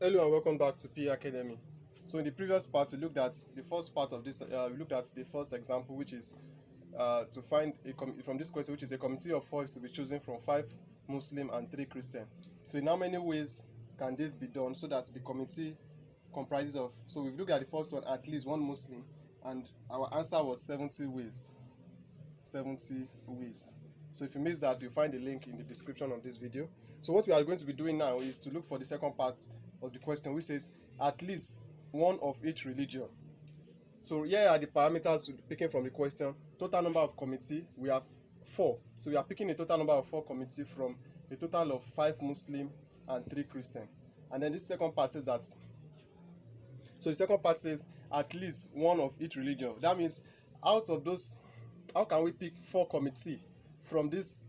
Hello and welcome back to P Academy. So in the previous part, we looked at the first part of this. We looked at the first example, which is to find from this question, which is a committee of four is to be chosen from five Muslim and three Christian. So in how many ways can this be done so that the committee comprises of? So we've looked at the first one, at least one Muslim, and our answer was 70 ways. 70 ways. So if you missed that, you'll find the link in the description of this video. So what we are going to be doing now is to look for the second part of the question, which says at least one of each religion. So here are the parameters picking from the question. Total number of committee, we have 4. So we are picking a total number of 4 committee from a total of 5 Muslim and 3 Christian. And then this second part says that, so the second part says at least one of each religion. That means out of those, how can we pick 4 committee from this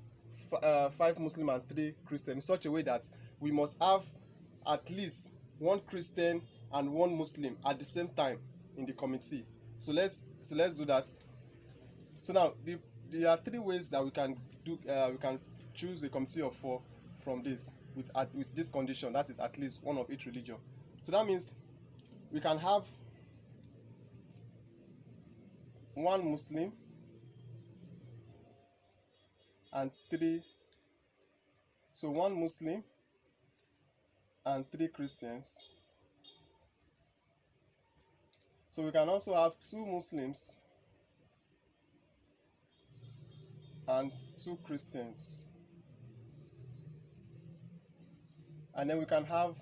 5 Muslim and 3 Christian in such a way that we must have at least 1 Christian and 1 Muslim at the same time in the committee. So let's do that. So now there are 3 ways that we can do. We can choose a committee of 4 from this with this condition, that is at least one of each religion. So that means we can have 1 Muslim and 3. So 1 Muslim and 3 Christians. So we can also have 2 Muslims and 2 Christians. And then we can have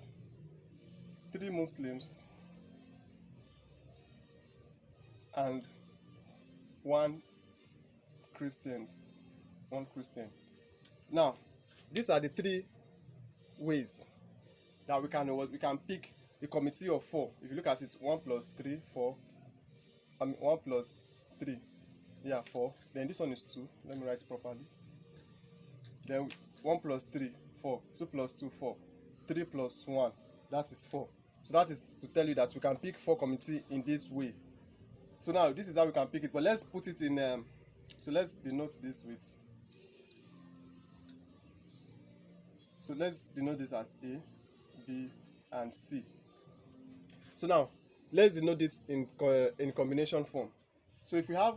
3 Muslims and 1 Christian. Now, these are the 3 ways that we can pick a committee of 4. If you look at it, 1 plus 3, 4. 1 plus 3, 4. Then this one is 2. Let me write it properly. Then 1 plus 3, 4. 2 plus 2, 4. 3 plus 1, that is 4. So that is to tell you that we can pick 4 committee in this way. So now this is how we can pick it. But let's put it in. So let's denote this with. So let's denote this as A, B, and C. So now, let's denote this in combination form. So if we have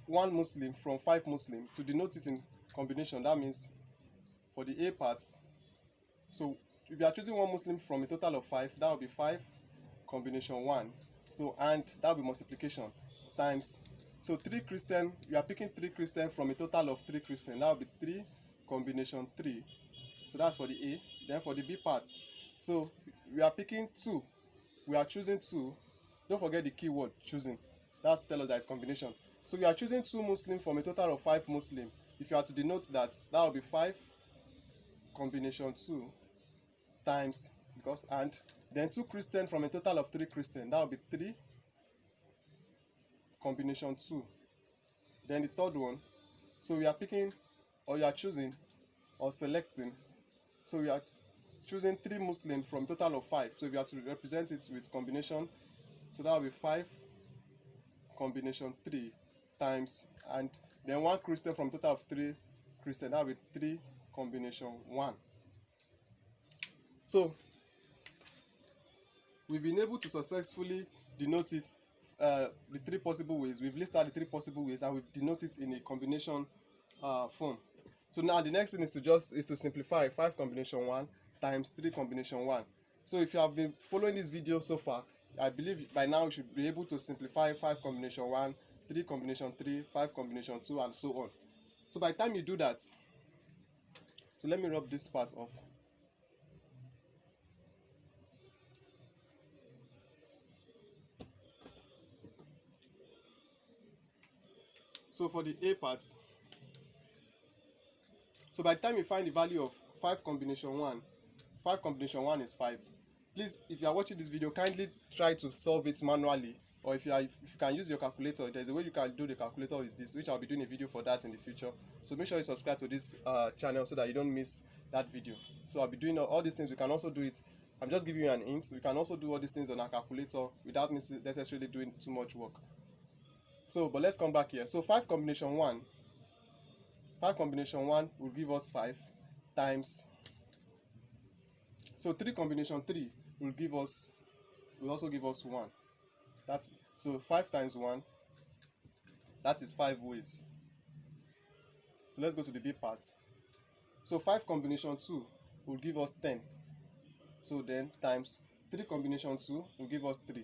1 Muslim from 5 Muslim, to denote it in combination, that means for the A part, so if you are choosing 1 Muslim from a total of 5, that will be 5 combination 1. So, and that will be multiplication times. So 3 Christian, you are picking 3 Christian from a total of 3 Christian, that will be 3 combination 3. So that's for the A. Then for the B part, so we are picking 2. We are choosing 2. Don't forget the keyword choosing. That's tell us that it's combination. So we are choosing 2 Muslim from a total of 5 Muslim. If you are to denote that, that will be 5 combination 2 times, because, and then 2 Christian from a total of 3 Christian. That will be 3 combination 2. Then the third one, so we are picking, or you are choosing, or selecting. So we are choosing 3 Muslims from total of 5. So if you have to represent it with combination, so that will be 5 combination 3 times, and then 1 Christian from total of 3 Christian, that will be 3 combination 1. So we've been able to successfully denote it the 3 possible ways. We've listed the 3 possible ways and we've denoted it in a combination form. So now the next thing is to simplify 5 combination 1 times 3 combination 1. So if you have been following this video so far, I believe by now you should be able to simplify 5 combination 1, 3 combination 3, 5 combination 2, and so on. So by the time you do that, so let me rub this part off. So for the A part, so by the time you find the value of 5 combination 1, 5 combination 1 is 5. Please, if you are watching this video, kindly try to solve it manually, or if you can use your calculator, there's a way you can do the calculator with this, which I'll be doing a video for that in the future. So make sure you subscribe to this channel so that you don't miss that video. So I'll be doing all these things. We can also do it. I'm just giving you an hint. We can also do all these things on our calculator without necessarily doing too much work. So, but let's come back here. So 5 combination 1 will give us 5 times. So 3 combination 3 will also give us 1. So 5 times 1, that is 5 ways. So let's go to the B part. So 5 combination 2 will give us 10. So then times 3 combination 2 will give us 3.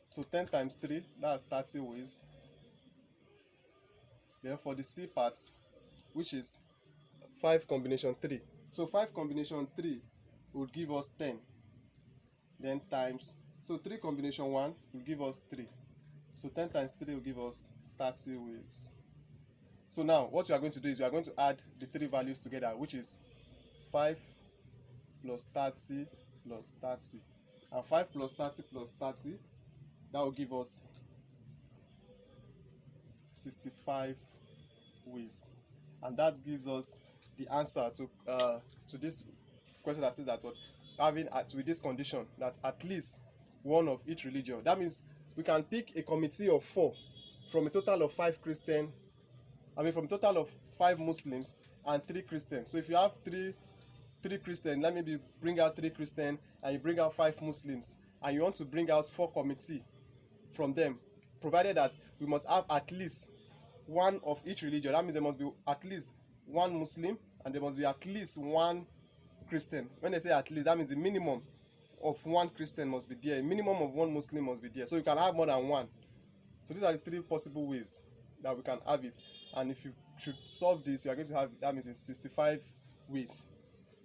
So 10 times 3, that's 30 ways. Then for the C part, which is 5 combination 3. So 5 combination 3 will give us 10. Then times, so 3 combination 1 will give us 3. So 10 times 3 will give us 30 ways. So now what we are going to do is we are going to add the 3 values together, which is 5 plus 30 plus 30. And 5 plus 30 plus 30, that will give us 65 ways. And that gives us the answer to this question that says that what with this condition that at least one of each religion. That means we can pick a committee of 4 from a total of 5 Christian. From a total of 5 Muslims and 3 Christians. So if you have three Christians, let me bring out 3 Christians and you bring out 5 Muslims, and you want to bring out 4 committee from them, provided that we must have at least one of each religion. That means there must be at least one Muslim and there must be at least one Christian. When they say at least, that means the minimum of one Christian must be there, a minimum of one Muslim must be there. So you can have more than one. So these are the 3 possible ways that we can have it. And if you should solve this, you are going to have, that means in 65 ways.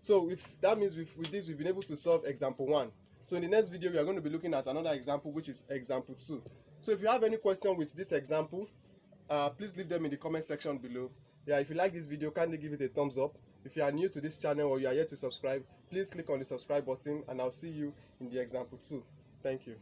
So if that means with this we've been able to solve example 1. So in the next video we are going to be looking at another example, which is example 2. So if you have any question with this example, please leave them in the comment section below. Yeah, if you like this video, kindly give it a thumbs up. If you are new to this channel or you are yet to subscribe, please click on the subscribe button, and I'll see you in the example 2. Thank you.